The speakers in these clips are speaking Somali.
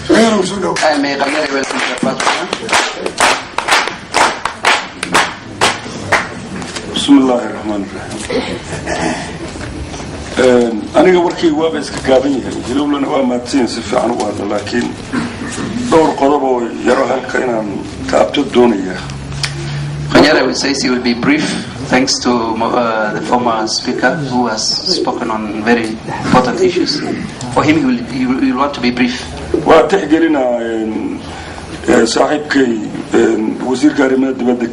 May Qanyare welcome to the platform. Bismillah ar-Rahman ar-Rahim. Aniga warkii waa iska gaaban yahay. Hilowlana waa maadsiin si fiican u wada laakiin dhowr qodob oo yaro halka inaan taabto doonaya. Qanyare will say he will be brief thanks to the former speaker who has spoken on very important issues. For him, he will want to be brief. Waa tixgelina saaxiibkay wasiirka arrimaha dibadda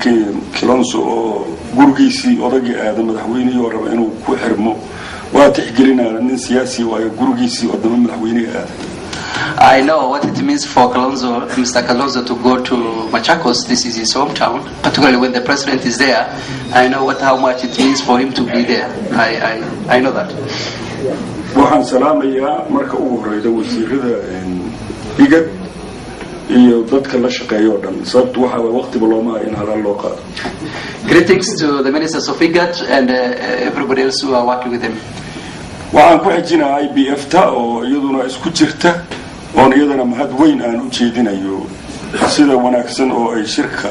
Kilonso oo gurigiisii odagii aaday madaxweynihii oo raba inuu ku xirmo waa tixgelina nin siyaasi waayo gurigiisii wadamo madaxweynihii aaday. I know what it means for Mr. Kalonzo to go to Machakos. This is his hometown, particularly when the president is there. I know how much it means for him to be there. I know that. waxaan salaamayaa marka ugu horeyda wasiirada igad iyo dadka la shaqeeyo oo dhan sababtu waxa way waqti baloomaa in hadal loo qaado. Greetings to the ministers of IGAD and everybody else who are working with them. waxaan ku xijinaa IBF ta oo iyaduna isku jirta oo iyadana mahad weyn aan u jeedinayo sida wanaagsan oo ay shirka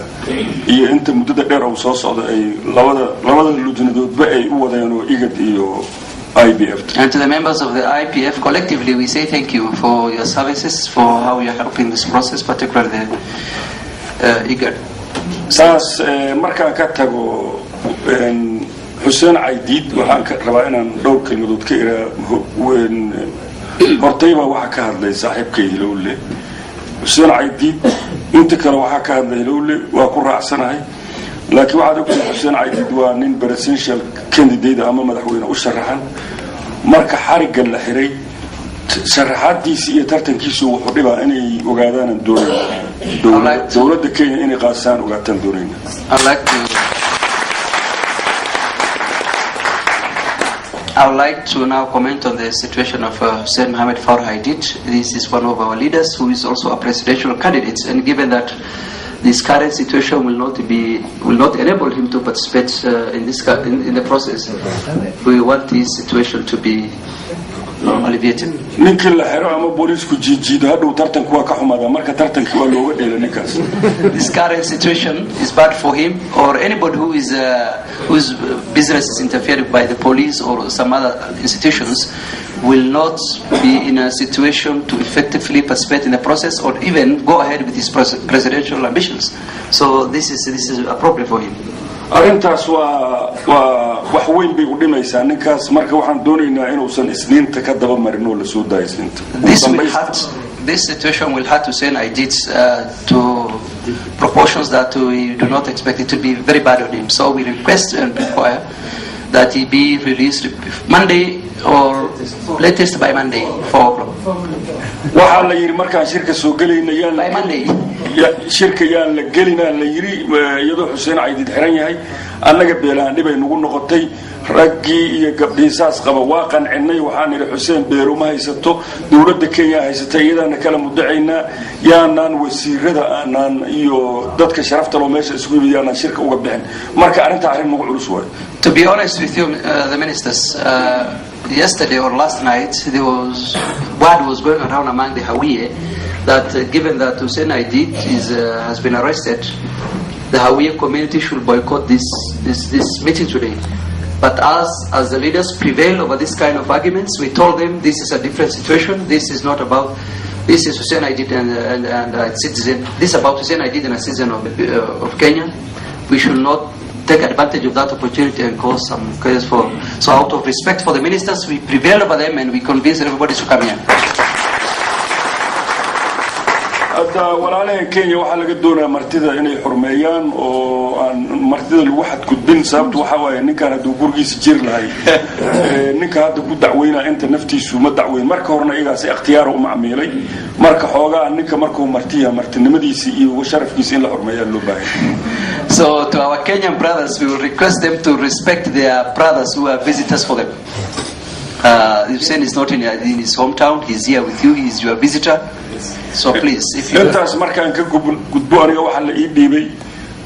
iyo inta muddada dheer oo soo socda ay labada lujnadoodba ay u wadeen oo IGAD iyo IBF. And to the members of the IPF collectively, we say thank you for your services, for how you are helping this process, particularly the IGAD. saas markaan ka tago Hussein Aidid waxaan ka rabaa inaan dhowr kelmadood ka hortayba waxa ka hadlay saaxiibkay Hilowle. Hussein Aidid inta kale waxa ka hadlay Hilowle waa ku raacsanahay laakiin waxa uu Hussein Aidid waa nin presidential candidate ama madaxweyne u sharaxan marka xariga la xiray sharaxaadiisa iyo tartankiisu wuxuu dhibaa inay ogaadaan dowladda Kenya inay qaasaan ogaataan doonayna. I would like to now comment on the situation of Hussein Mohamed Afrah. This is one of our leaders who is also a presidential candidate, and given that this current situation will not enable him to participate in the process, we want this situation to be alleviated. Ninka la xiro ama booliisku jiijiida hadhow tartanku waa ka xumaada marka tartanka waa looga dheelay ninkaas. This current situation is bad for him or anybody whose business is interfered by the police or some other institutions will not be in a situation to effectively participate in the process or even go ahead with his presidential ambitions. So this is a problem for him. Arintaas waa wax weyn bay u dhimaysaa ninkaas marka waxaan doonaynaa inuusan isniinta ka daba marin oo la soo daayo isniinta. This situation will have to send IDs to proportions that we do not expect it to be very bad on him. So we request and require that he be released Monday or latest by Monday, 4 o'clock. waxaa la yiri markaan shirka soo galayna by Monday. shirka yaan la gelina la yiri iyadoo Hussein Aidid xiran yahay annaga beelaan dhibay nagu noqotay raggii iyo gabdhiisaas qaba waa qancinay waxaan iri Hussein beero ma haysato dowladda Kenya haysata iyadana kala muddaciina yaanaan wasiirada aanan iyo dadka sharafta loo meesha isku yimidaan shirka uga bixin marka arinta arrin nagu culus way. To be honest with you, the ministers, yesterday or last night, word was going around among the Hawiye that given that Hussein Aidid has been arrested, the Hawiye community should boycott this meeting today. But as the leaders prevail over this kind of arguments, we told them this is a different situation. This is not about. This is Hussein Aidid and a citizen. This is about Hussein Aidid and a citizen of Kenya. We should not take advantage of that opportunity and cause some chaos for. So out of respect for the ministers, we prevail over them and we convince everybody to come here. walaalaha Kenya waxa laga doonaa martida inay xurmeeyaan oo aan martida lagu xad gudbin sababtu waxa waaye ninkan haduu gurgiisa jir lahay ninka hadda ku dacweyna inta naftiisu ma dacweyn marka horna iyaga si ikhtiyaar u macmiilay marka xoogaa ninka markuu martinimadiisa iyo sharafkiisa in la xurmeeyo loo baahan. So to our Kenyan brothers, we will request them to respect their brothers who are visitors for them. Hussein is not in his hometown, he's here with you, he's your visitor. So please, if you intaas markaan ka gudbo aniga waxa la ii dhiibay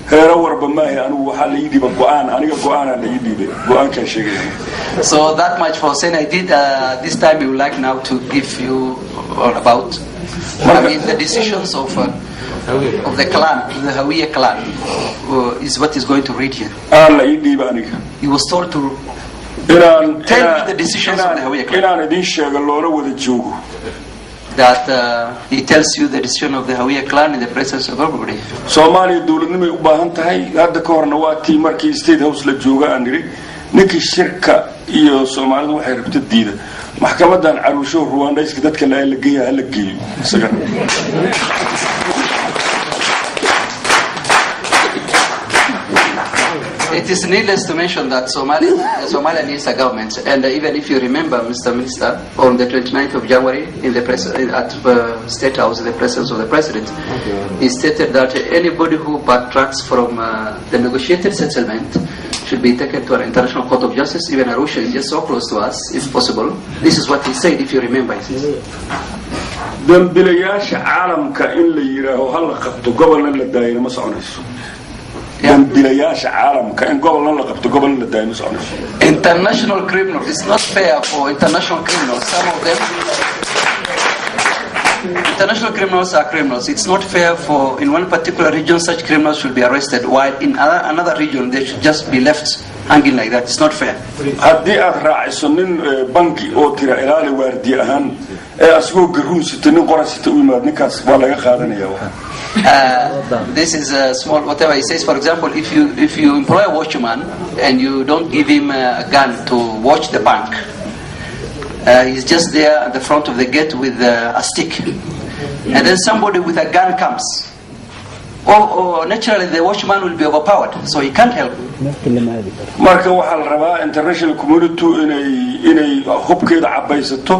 heera warba maahay anigu waxa la yidhi go'aan aniga go'aana la yidhi go'aanka sheegay. So that much for saying I did. This time we would like now to give you all about the decisions of the clan, the Hawiye clan, is what is going to read here. He was told to tell me the decisions of the Hawiye clan. That he tells you the decision of the Hawiye clan in the presence of everybody. Somali dawladnimo u baahan tahay hadda ka horna waa tii markii state house la jooga aan niri ninkii shirka iyo Soomaalidu waxay rabto diida maxkamadan caruusho Rwanda iska dadka la geeyo la geeyo isaga. It is needless to mention that Somalia needs a government, and even if you remember, Mr. Minister, on the 29th of January in the at State House in the presence of the President, he stated that anybody who backtracks from the negotiated settlement should be taken to an international court of justice. Even Arusha is just so close to us, if possible. This is what he said, if you remember. dambilayaasha caalamka in la yiraahdo hal qabto gobolna la daayay ma soconayso. dambilayaasha caalamka in gobolna la qabto gobolna la daayay ma soconayso. International criminals, it's not fair for international criminals. Some of them, international criminals are criminals. It's not fair for in one particular region such criminals should be arrested, while in another region they should just be left hanging like that. It's not fair. haddii aad raaciso nin banki oo tira ilaali waardi ahaan asagoo garuusita nin qorasita u yimaad ninkaas waa laga qaadanaya waxa. This is a small whatever he says. For example, if you employ a watchman and you don't give him a gun to watch the bank, he's just there at the front of the gate with a stick, and then somebody with a gun comes. Or naturally the watchman will be overpowered, so he can't help. marka waxa la rabaa international community inay hubkeeda cabaysato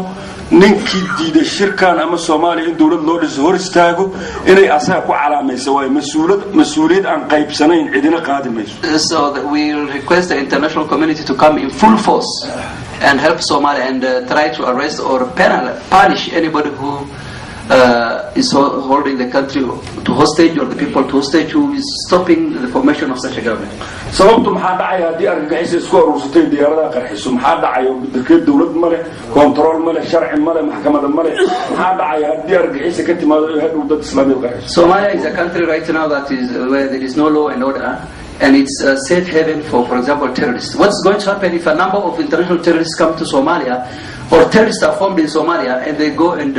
ninkii diiday shirkan ama Soomaaliya in dawlad loo dhiso hor istaago inay asaga ku calaamayso way mas'uuliyad aan qaybsanayn cidina qaadimayso. So that we will request the international community to come in full force and help Somalia and try to arrest or punish anybody who is holding the country to hostage or the people to hostage who is stopping the formation of such a government. sababtu maxaa dhacay haddii argagixis isku aruursatay diyaaradaha qarxiso maxaa dhacay dadkeed dawlad ma leh control ma leh sharci ma leh maxkamada ma leh maxaa dhacay haddii argagixis ka timaado hadhow dad Islaamiyad qarxiso. Somalia is a country right now that is where there is no law and order, and it's a safe haven for example, terrorists. What's going to happen if a number of international terrorists come to Somalia, or terrorists are formed in Somalia and they go and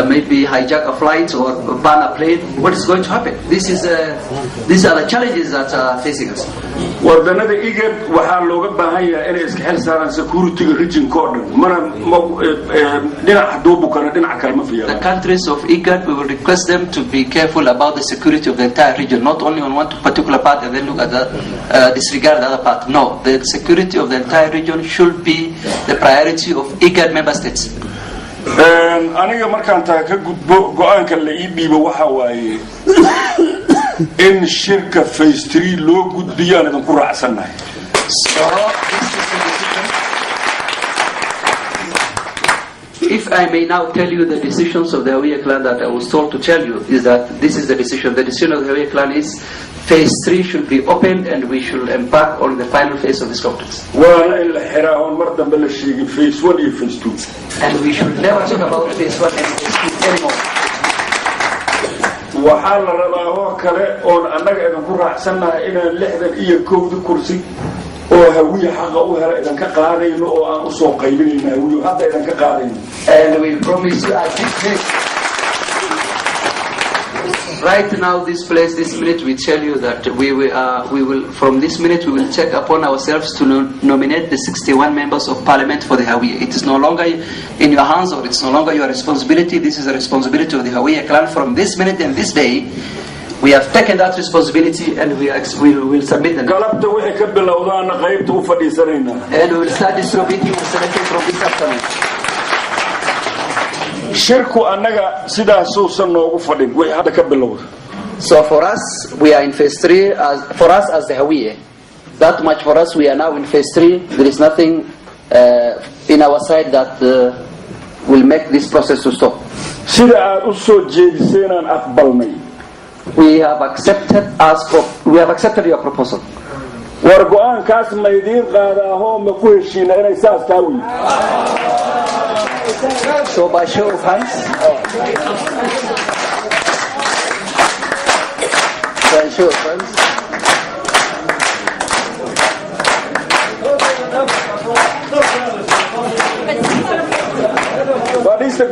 maybe hijack a flight or ban a plane? What is going to happen? These are the challenges that are facing us. wadanada igad waxaa looga baahan yahay inay iska xil saaraan security region code mana dhinac duubu kana dhinac kale ma fiyaa. The countries of IGAD, we will request them to be careful about the security of the entire region, not only on one particular part and then look at the disregard the other part. No, the security of the entire region should be the priority of IGAD member states. aniga markaan taa ka gudbo go'aanka la ii dhiibo waxa waaye in shirka phase 3 loo gudbiyaan idan ku raacsanahay. So if I may now tell you the decisions of the Hawiye clan that I was told to tell you, is that this is the decision. The decision of the Hawiye clan is phase 3 should be opened and we should embark on the final phase of this conflict. waana in la xiraa on mar dambe la sheegay phase 1 iyo phase 2. And we should never talk about phase 1 and phase 2 anymore. waxaa la rabaa oo kale oo annaga idan ku raacsanahay inaan 60 iyo 1 kursi oo Hawiye xaqa u hela idan ka qaadayno oo aan u soo qaybinayno Hawiye hadda idan ka qaadayno. And we promise you at this right now, this minute, we tell you that we will, from this minute, we will take upon ourselves to nominate the 61 members of parliament for the Hawiye. It is no longer in your hands, or it's no longer your responsibility. This is the responsibility of the Hawiye clan. From this minute and this day, we have taken that responsibility and we will submit them. galabta wixii ka bilowdaana qaybta u fadhiisanayna. And we will start distributing and selecting from this afternoon. shirku annaga sidaas uusan noogu fadhin way hadda ka bilowda. So for us, we are in phase 3. For us as the Hawiye, that much for us, we are now in phase 3. There is nothing in our side that will make this process to stop. sida aad u soo jeediseenaan aqbalnay We have accepted your proposal. wargo'aan kaas maydiin qaadaaho ma ku heshiina inay saas taa weyn So by show of hands. By show of hands. fadhiista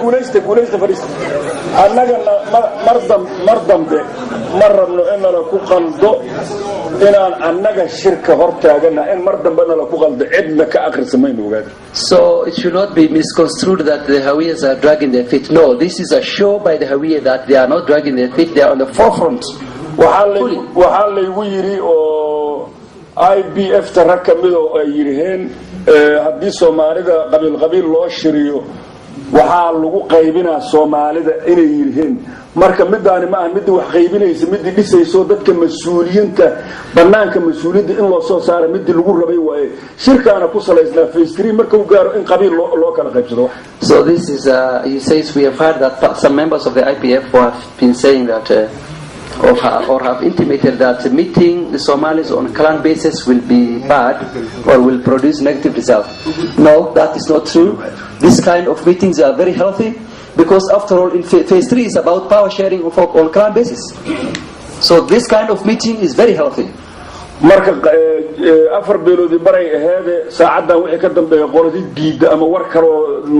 guulaysta fadhiista annagana mar dambe ma rabno in nala ku qaldo inaan annaga shirka hortaagana in mar dambe nala ku qaldo cidna ka akhrisamayno ogaada. So it should not be misconstrued that the Hawiyas are dragging their feet. No, this is a show by the Hawiya that they are not dragging their feet. They are on the forefront. waxaa laygu yidhi oo IBF rag ka mid oo ay yidhaheen haddii soomaalida qabiil loo shiriyo waxaa lagu qaybinaa soomaalida inay yidhaheen marka midaani ma aha midii wax qaybinaysa midii dhisayso dadka mas'uuliyiinta banaanka mas'uuliyadda in loo soo saaro midii lagu rabay waaye shirkaana ku salaysnaa phase 3 marka uu gaaro in qabiil loo kala qaybsado. So this is he says we have heard that some members of the IPF have been saying that or have intimated that meeting the Somalis on clan basis will be bad or will produce negative results. No, that is not true. This kind of meetings are very healthy because after all in phase 3 is about power sharing on clan basis. So this kind of meeting is very healthy. marka afar beeloodi baray ahaade saacada wixii ka dambeeyo qoladii diida ama war karo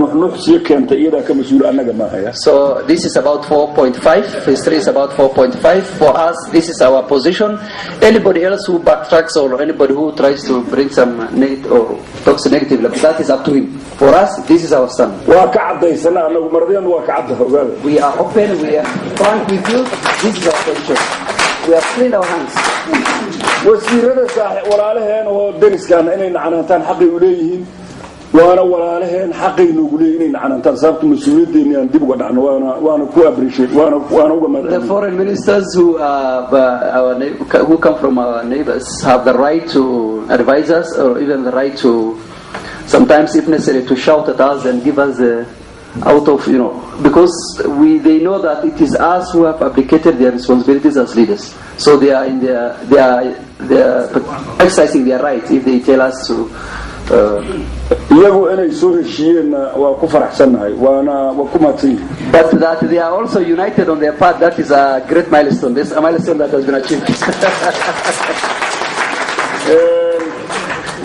nuxnuxsiyo keenta iyada ka mas'uul anaga ma aha. So this is about 4.5. phase 3 is about 4.5. For us this is our position. Anybody else who backtracks or anybody who tries to bring some negative or talks negative, that is up to him. For us this is our stand. waa ka cadaysana anagu maradiyan waa ka cadda ogaada. We are open, we are frank with you. This is our position. We have cleaned our hands. wasiirada saaxiib walaalaheen oo deriskan inay nacanantaan xaqi u leeyihiin waana walaalaheen xaqi ugu leeyihiin inay nacanantaan sababta mas'uuliyadeena aan dib uga dhacno waana ku appreciate waana uga mahadcelin. The foreign ministers who come from our neighbors have the right to advise us or even the right to sometimes if necessary to shout at us and give us out of because they know that it is us who have abdicated their responsibilities as leaders. So they are exercising their right if they tell us to iyagu inay soo heshiiyeen waa ku faraxsanahay waana ku mahadsan. But that they are also united on their part, that is a great milestone. This a milestone that has been achieved.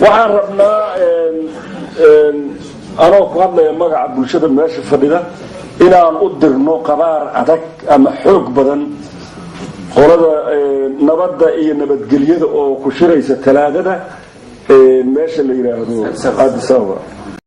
waxaan rabnaa anoo ku hadlaya magaca bulshada meesha fadhida inaan u dirno qabaar adag ama xoog badan qolada nabadda iyo nabadgelyada oo ku shiraysa talaadada meesha la yiraahdo Addis Ababa.